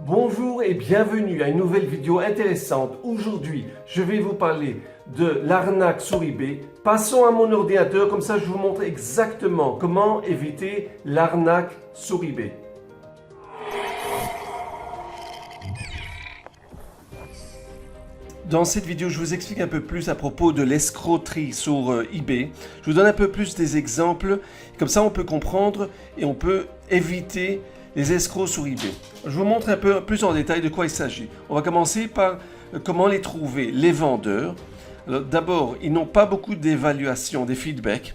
Bonjour et bienvenue à une nouvelle vidéo intéressante. Aujourd'hui, je vais vous parler de l'arnaque sur eBay. Passons à mon ordinateur, comme ça je vous montre exactement comment éviter l'arnaque sur eBay. Dans cette vidéo, je vous explique un peu plus à propos de l'escroquerie sur eBay. Je vous donne un peu plus des exemples, comme ça on peut comprendre et on peut éviter les escrocs sur eBay. Je vous montre un peu plus en détail de quoi il s'agit. On va commencer par comment les trouver, les vendeurs. D'abord, ils n'ont pas beaucoup d'évaluation, des feedbacks.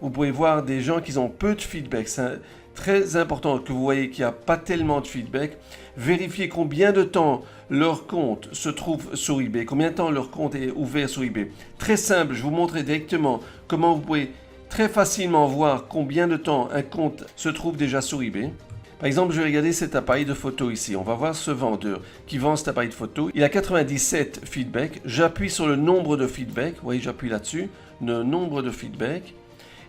Vous pouvez voir des gens qui ont peu de feedback. C'est très important que vous voyez qu'il n'y a pas tellement de feedback. Vérifiez combien de temps leur compte se trouve sur eBay, combien de temps leur compte est ouvert sur eBay. Très simple, je vous montre directement comment vous pouvez très facilement voir combien de temps un compte se trouve déjà sur eBay. Par exemple, je vais regarder cet appareil de photo ici. On va voir ce vendeur qui vend cet appareil de photo. Il a 97 feedbacks. J'appuie sur le nombre de feedbacks. Vous voyez, j'appuie là-dessus. Le nombre de feedbacks.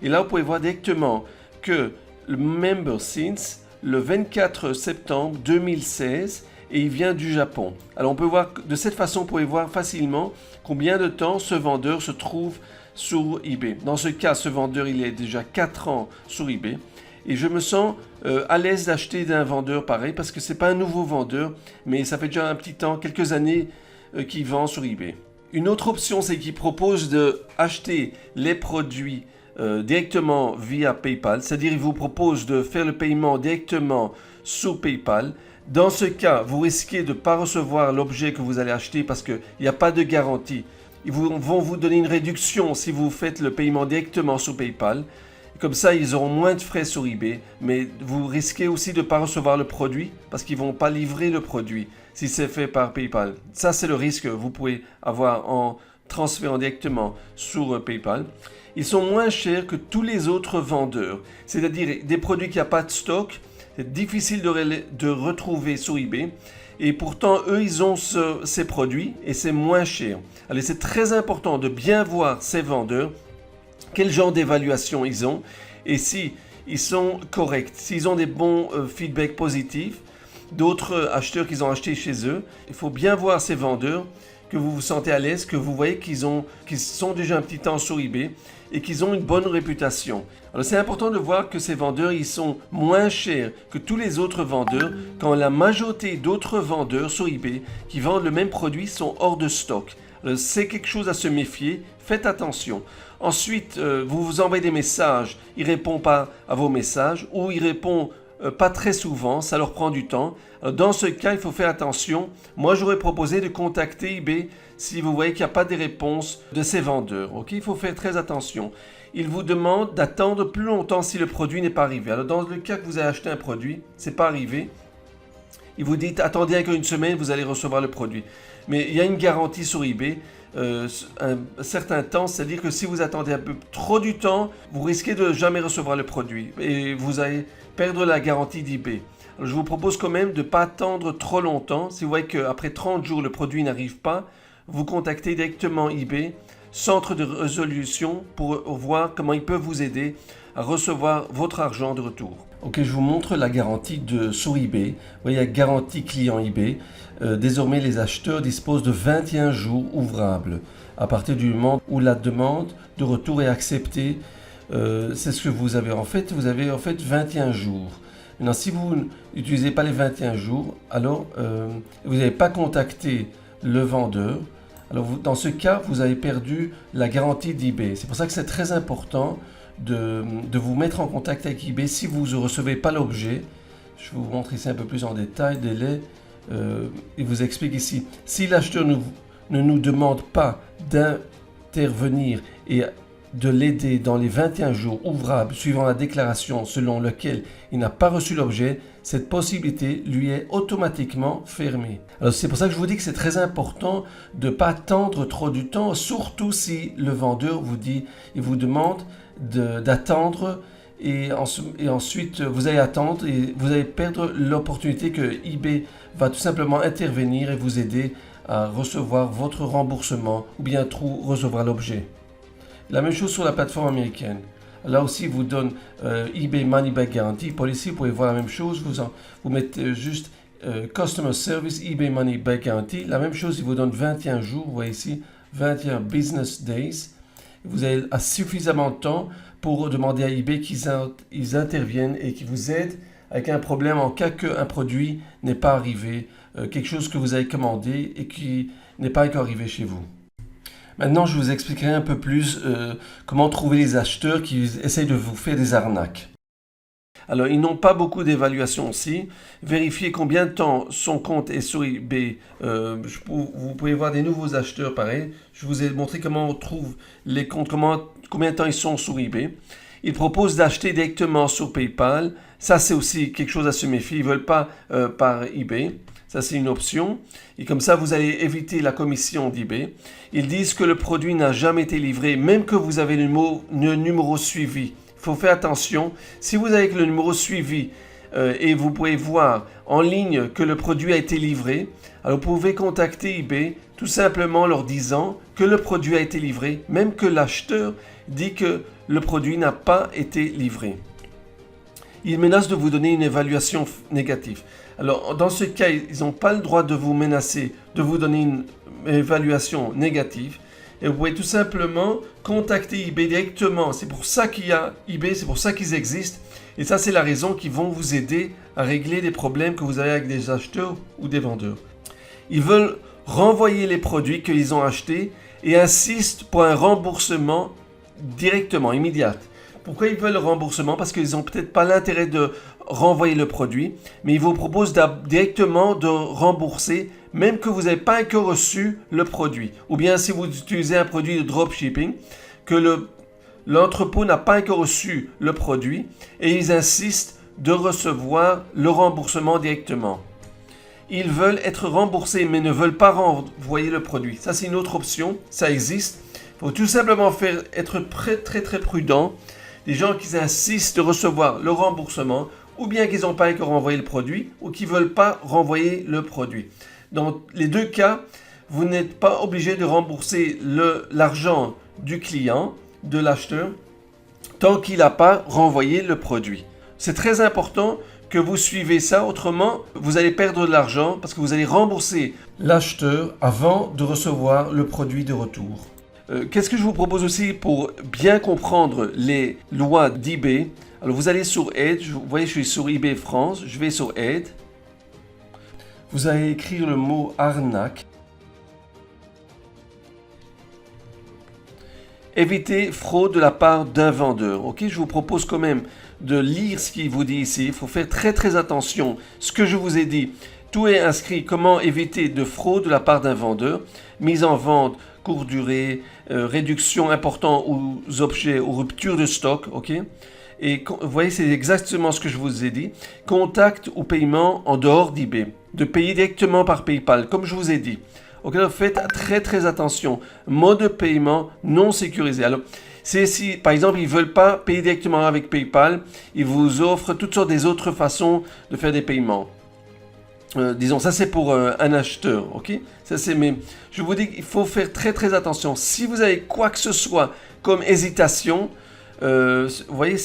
Et là, vous pouvez voir directement que le member since le 24 septembre 2016 et il vient du Japon. Alors, on peut voir de cette façon, vous pouvez voir facilement combien de temps ce vendeur se trouve sur eBay. Dans ce cas, ce vendeur, il est déjà 4 ans sur eBay. Et je me sens à l'aise d'acheter d'un vendeur pareil parce que ce n'est pas un nouveau vendeur, mais ça fait déjà un petit temps, quelques années qu'il vend sur eBay. Une autre option, c'est qu'il propose d'acheter les produits directement via PayPal, c'est-à-dire il vous propose de faire le paiement directement sur PayPal. Dans ce cas, vous risquez de ne pas recevoir l'objet que vous allez acheter parce qu'il n'y a pas de garantie. Ils vont vous donner une réduction si vous faites le paiement directement sur PayPal. Comme ça, ils auront moins de frais sur eBay, mais vous risquez aussi de ne pas recevoir le produit parce qu'ils ne vont pas livrer le produit si c'est fait par PayPal. Ça, c'est le risque que vous pouvez avoir en transférant directement sur PayPal. Ils sont moins chers que tous les autres vendeurs, c'est-à-dire des produits qui n'ont pas de stock, c'est difficile de retrouver sur eBay. Et pourtant, eux, ils ont ces produits et c'est moins cher. Alors, c'est très important de bien voir ces vendeurs, quel genre d'évaluation ils ont et si ils sont corrects, s'ils ont des bons feedbacks positifs d'autres acheteurs qu'ils ont acheté chez eux. Il faut bien voir ces vendeurs, que vous vous sentez à l'aise, que vous voyez qu'ils sont déjà un petit temps sur eBay et qu'ils ont une bonne réputation. Alors c'est important de voir que ces vendeurs, ils sont moins chers que tous les autres vendeurs quand la majorité d'autres vendeurs sur eBay qui vendent le même produit sont hors de stock. C'est quelque chose à se méfier, faites attention. Ensuite, vous vous envoyez des messages, il ne répond pas à vos messages ou il répond pas très souvent, ça leur prend du temps. Dans ce cas, il faut faire attention. Moi, j'aurais proposé de contacter eBay si vous voyez qu'il n'y a pas de réponse de ces vendeurs. Okay? Il faut faire très attention. Ils vous demandent d'attendre plus longtemps si le produit n'est pas arrivé. Alors, dans le cas que vous avez acheté un produit, ce n'est pas arrivé, il vous dit attendez encore une semaine, vous allez recevoir le produit. Mais il y a une garantie sur eBay, un certain temps, c'est-à-dire que si vous attendez un peu trop du temps, vous risquez de ne jamais recevoir le produit et vous allez perdre la garantie d'eBay. Alors, je vous propose quand même de ne pas attendre trop longtemps. Si vous voyez qu'après 30 jours, le produit n'arrive pas, vous contactez directement eBay, centre de résolution, pour voir comment ils peuvent vous aider à recevoir votre argent de retour. Ok, je vous montre la garantie sur eBay. Vous voyez, il y a garantie client eBay. Désormais, les acheteurs disposent de 21 jours ouvrables à partir du moment où la demande de retour est acceptée. C'est ce que vous avez en fait. Vous avez en fait 21 jours. Maintenant, si vous n'utilisez pas les 21 jours, alors vous n'avez pas contacté le vendeur. Alors, dans ce cas, vous avez perdu la garantie d'eBay. C'est pour ça que c'est très important de vous mettre en contact avec eBay si vous ne recevez pas l'objet. Je vous montre ici un peu plus en détail, délai. Il vous explique ici, si l'acheteur ne nous demande pas d'intervenir et de l'aider dans les 21 jours ouvrables suivant la déclaration selon laquelle il n'a pas reçu l'objet, cette possibilité lui est automatiquement fermée. Alors c'est pour ça que je vous dis que c'est très important de ne pas attendre trop du temps, surtout si le vendeur vous dit, il vous demande d'attendre et ensuite vous allez attendre et vous allez perdre l'opportunité que eBay va tout simplement intervenir et vous aider à recevoir votre remboursement ou bien recevoir l'objet. La même chose sur la plateforme américaine. Là aussi, vous donne eBay Money Back Guarantee Policy. Vous pouvez voir la même chose. Vous mettez juste Customer Service eBay Money Back Guarantee. La même chose, il vous donne 21 jours, vous voyez ici, 21 business days. Vous avez suffisamment de temps pour demander à eBay qu'ils interviennent et qu'ils vous aident avec un problème en cas qu'un produit n'est pas arrivé, quelque chose que vous avez commandé et qui n'est pas encore arrivé chez vous. Maintenant, je vous expliquerai un peu plus comment trouver les acheteurs qui essayent de vous faire des arnaques. Alors, ils n'ont pas beaucoup d'évaluation aussi. Vérifiez combien de temps son compte est sur eBay. Vous pouvez voir des nouveaux acheteurs, pareil. Je vous ai montré comment on trouve les comptes, combien de temps ils sont sur eBay. Ils proposent d'acheter directement sur PayPal. Ça, c'est aussi quelque chose à se méfier. Ils ne veulent pas par eBay. Ça, c'est une option. Et comme ça, vous allez éviter la commission d'eBay. Ils disent que le produit n'a jamais été livré, même que vous avez le numéro suivi. Il faut faire attention. Si vous avez le numéro suivi et vous pouvez voir en ligne que le produit a été livré, alors vous pouvez contacter eBay tout simplement leur disant que le produit a été livré, même que l'acheteur dit que le produit n'a pas été livré. Ils menacent de vous donner une évaluation négative. Alors, dans ce cas, ils n'ont pas le droit de vous menacer, de vous donner une évaluation négative. Et vous pouvez tout simplement contacter eBay directement. C'est pour ça qu'il y a eBay, c'est pour ça qu'ils existent. Et ça, c'est la raison qu'ils vont vous aider à régler des problèmes que vous avez avec des acheteurs ou des vendeurs. Ils veulent renvoyer les produits qu'ils ont achetés et insistent pour un remboursement directement, immédiat. Pourquoi ils veulent le remboursement? Parce qu'ils n'ont peut-être pas l'intérêt de renvoyer le produit, mais ils vous proposent directement de rembourser, même que vous n'avez pas encore reçu le produit. Ou bien si vous utilisez un produit de dropshipping, que l'entrepôt n'a pas encore reçu le produit, et ils insistent de recevoir le remboursement directement. Ils veulent être remboursés, mais ne veulent pas renvoyer le produit. Ça, c'est une autre option, ça existe. Il faut tout simplement être très prudent. Des gens qui insistent de recevoir le remboursement, ou bien qu'ils n'ont pas encore renvoyé le produit, ou qui ne veulent pas renvoyer le produit. Dans les deux cas, vous n'êtes pas obligé de rembourser l'argent du client, de l'acheteur, tant qu'il n'a pas renvoyé le produit. C'est très important que vous suivez ça, autrement vous allez perdre de l'argent parce que vous allez rembourser l'acheteur avant de recevoir le produit de retour. Qu'est-ce que je vous propose aussi pour bien comprendre les lois d'eBay? Alors vous allez sur Aide, vous voyez je suis sur eBay France, je vais sur Aide. Vous allez écrire le mot arnaque. Éviter fraude de la part d'un vendeur. Ok, je vous propose quand même de lire ce qu'il vous dit ici. Il faut faire très attention. Ce que je vous ai dit, tout est inscrit. Comment éviter de fraude de la part d'un vendeur. Mise en vente, courte durée, réduction importante aux objets, ou rupture de stock. Ok. Et vous voyez, c'est exactement ce que je vous ai dit. Contact ou paiement en dehors d'eBay. De payer directement par PayPal, comme je vous ai dit. Ok, alors faites très attention. Mode de paiement non sécurisé. Alors, c'est si, par exemple, ils ne veulent pas payer directement avec PayPal, ils vous offrent toutes sortes des autres façons de faire des paiements. Disons, ça c'est pour un acheteur, ok? Ça c'est, mais je vous dis qu'il faut faire très attention. Si vous avez quoi que ce soit comme hésitation, vous voyez,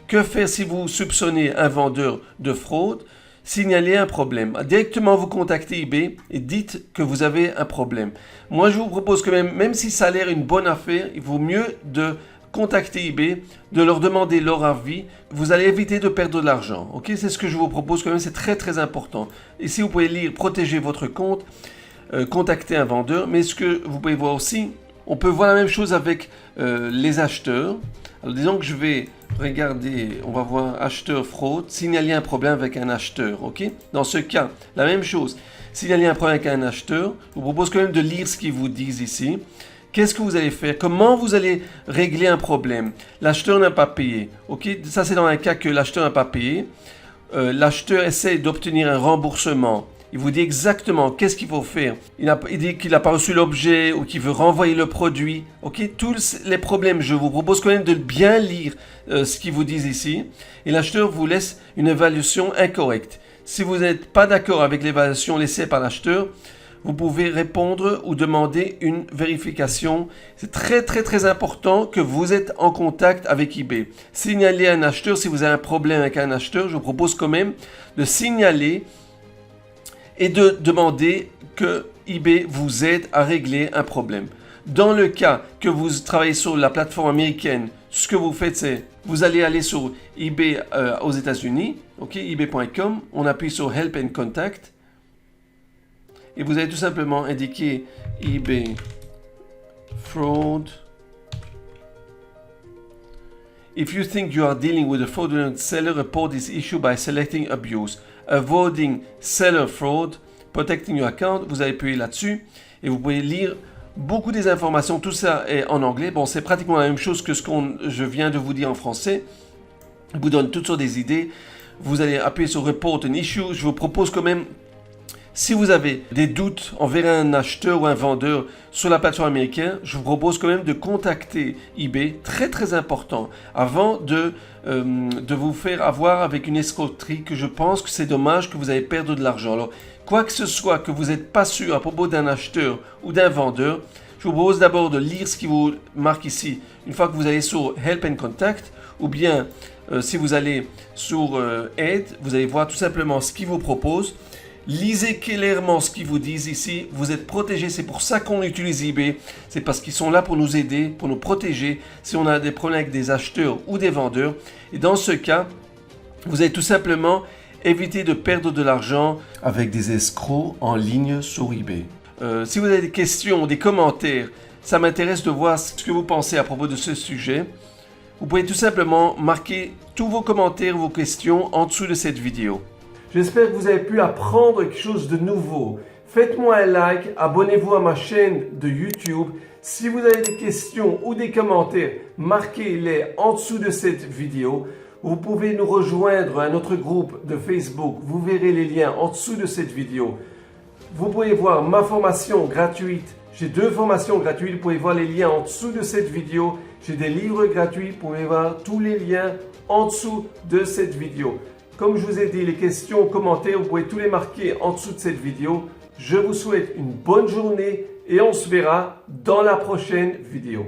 que faire si vous soupçonnez un vendeur de fraude? Signalez un problème. Directement vous contactez eBay et dites que vous avez un problème. Moi je vous propose que même si ça a l'air une bonne affaire, il vaut mieux de contacter eBay, de leur demander leur avis. Vous allez éviter de perdre de l'argent. Ok, c'est ce que je vous propose quand même, c'est très important. Ici vous pouvez lire protéger votre compte, contacter un vendeur, mais ce que vous pouvez voir aussi, on peut voir la même chose avec les acheteurs. Alors disons que je vais regarder, on va voir acheteur fraude, signaler un problème avec un acheteur, ok? Dans ce cas, la même chose, signaler un problème avec un acheteur, je vous propose quand même de lire ce qu'ils vous disent ici. Qu'est-ce que vous allez faire? Comment vous allez régler un problème? L'acheteur n'a pas payé, ok? Ça c'est dans un cas que l'acheteur n'a pas payé. L'acheteur essaie d'obtenir un remboursement. Il vous dit exactement qu'est-ce qu'il faut faire. Il dit qu'il n'a pas reçu l'objet ou qu'il veut renvoyer le produit. Ok, tous les problèmes, je vous propose quand même de bien lire ce qu'ils vous disent ici. Et l'acheteur vous laisse une évaluation incorrecte. Si vous n'êtes pas d'accord avec l'évaluation laissée par l'acheteur, vous pouvez répondre ou demander une vérification. C'est très important que vous êtes en contact avec eBay. Signalez un acheteur si vous avez un problème avec un acheteur. Je vous propose quand même de signaler et de demander que eBay vous aide à régler un problème. Dans le cas que vous travaillez sur la plateforme américaine, ce que vous faites, c'est vous allez aller sur eBay aux États-Unis, ok, ebay.com, on appuie sur Help and Contact et vous allez tout simplement indiquer eBay fraud. If you think you are dealing with a fraudulent seller, report this issue by selecting abuse, avoiding seller fraud, protecting your account. Vous allez appuyer là-dessus et vous pouvez lire beaucoup des informations. Tout ça est en anglais. Bon, c'est pratiquement la même chose que ce que je viens de vous dire en français. Je vous donne toutes sortes d'idées. Vous allez appuyer sur Report an issue. Je vous propose quand même, si vous avez des doutes envers un acheteur ou un vendeur sur la plateforme américaine, je vous propose quand même de contacter eBay, très important, avant de vous faire avoir avec une escroquerie que je pense que c'est dommage que vous allez perdre de l'argent. Alors, quoi que ce soit que vous n'êtes pas sûr à propos d'un acheteur ou d'un vendeur, je vous propose d'abord de lire ce qui vous marque ici. Une fois que vous allez sur Help and Contact, ou bien si vous allez sur Aide, vous allez voir tout simplement ce qu'ils vous proposent. Lisez clairement ce qu'ils vous disent ici. Vous êtes protégés. C'est pour ça qu'on utilise eBay. C'est parce qu'ils sont là pour nous aider, pour nous protéger si on a des problèmes avec des acheteurs ou des vendeurs. Et dans ce cas, vous allez tout simplement éviter de perdre de l'argent avec des escrocs en ligne sur eBay. Si vous avez des questions, des commentaires, ça m'intéresse de voir ce que vous pensez à propos de ce sujet. Vous pouvez tout simplement marquer tous vos commentaires, vos questions en dessous de cette vidéo. J'espère que vous avez pu apprendre quelque chose de nouveau. Faites-moi un like, abonnez-vous à ma chaîne de YouTube. Si vous avez des questions ou des commentaires, marquez-les en dessous de cette vidéo. Vous pouvez nous rejoindre à notre groupe de Facebook. Vous verrez les liens en dessous de cette vidéo. Vous pouvez voir ma formation gratuite. J'ai 2 formations gratuites. Vous pouvez voir les liens en dessous de cette vidéo. J'ai des livres gratuits. Vous pouvez voir tous les liens en dessous de cette vidéo. Comme je vous ai dit, les questions, commentaires, vous pouvez tous les marquer en dessous de cette vidéo. Je vous souhaite une bonne journée et on se verra dans la prochaine vidéo.